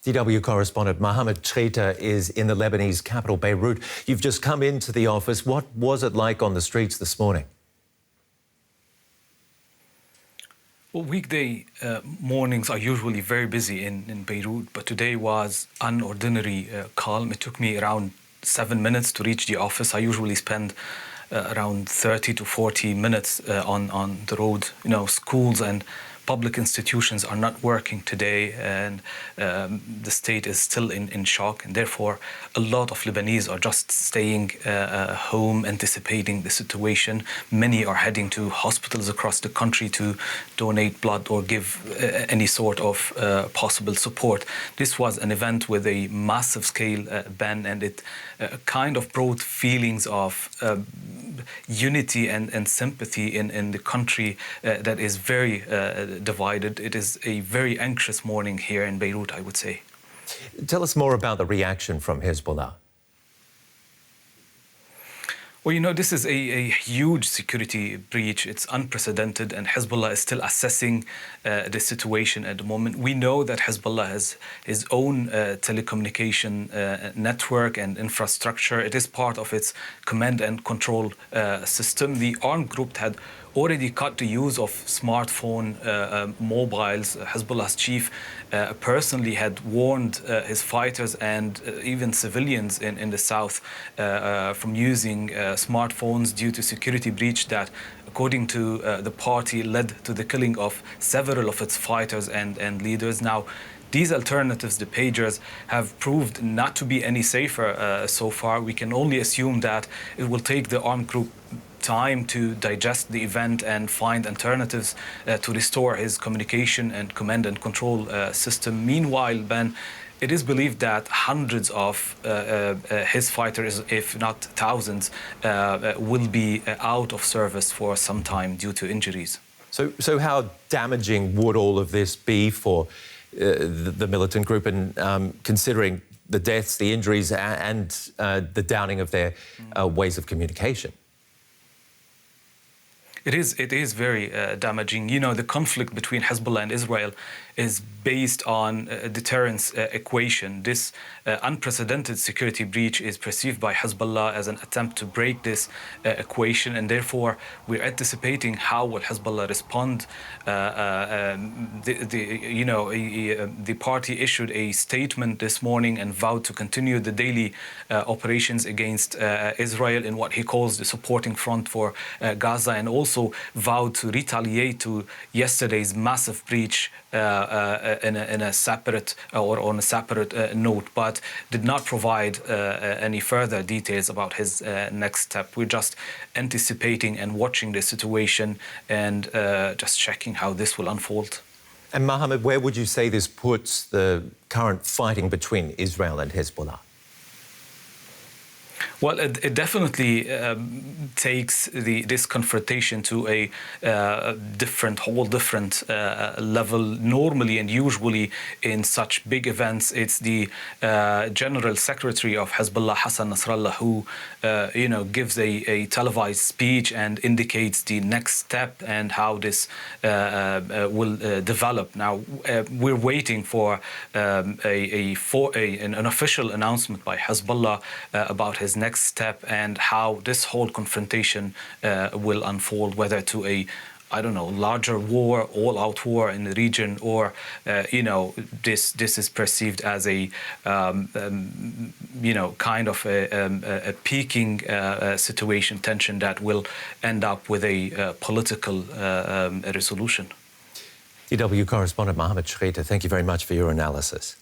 DW correspondent Mohamad Chreyteh is in the Lebanese capital, Beirut. You've just come into the office. What was it like on the streets this morning? Well, weekday mornings are usually very busy in Beirut, but today was unordinary calm. It took me around 7 minutes to reach the office. I usually spend around 30 to 40 minutes on the road. You know, schools and public institutions are not working today, and the state is still in shock, and therefore a lot of Lebanese are just staying home, anticipating the situation. Many are heading to hospitals across the country to donate blood or give any sort of possible support. This was an event with a massive scale ban, and it kind of brought feelings of unity and sympathy in the country that is very divided. It is a very anxious morning here in Beirut, I would say. Tell us more about the reaction from Hezbollah. Well, you know, this is a huge security breach. It's unprecedented, and Hezbollah is still assessing the situation at the moment. We know that Hezbollah has his own telecommunication network and infrastructure. It is part of its command and control system. The armed group had already cut the use of smartphone mobiles. Hezbollah's chief personally had warned his fighters and even civilians in the south from using smartphones due to security breach that, according to the party, led to the killing of several of its fighters and leaders. Now, these alternatives, the pagers, have proved not to be any safer so far. We can only assume that it will take the armed group time to digest the event and find alternatives to restore his communication and command and control system. Meanwhile, Ben, it is believed that hundreds of his fighters, if not thousands, will be out of service for some time due to injuries. So how damaging would all of this be for the militant group, and considering the deaths, the injuries, and the downing of their ways of communication? It is very damaging. You know, the conflict between Hezbollah and Israel is based on a deterrence equation. This unprecedented security breach is perceived by Hezbollah as an attempt to break this equation, and therefore we're anticipating how will Hezbollah respond. The party issued a statement this morning and vowed to continue the daily operations against Israel in what he calls the supporting front for Gaza, and also vowed to retaliate to yesterday's massive breach in a separate or on a separate note, but did not provide any further details about his next step. We're just anticipating and watching the situation and just checking how this will unfold. And Mohamad, where would you say this puts the current fighting between Israel and Hezbollah? Well, it definitely takes this confrontation to a whole different level. Normally and usually in such big events, it's the General Secretary of Hezbollah, Hassan Nasrallah, who gives a televised speech and indicates the next step and how this will develop. Now, we're waiting for an official announcement by Hezbollah about his next step and how this whole confrontation will unfold, whether to a larger war, all-out war in the region, or this is perceived as a kind of a peaking situation, tension that will end up with a political resolution. DW correspondent Mohamad Chreyteh, thank you very much for your analysis.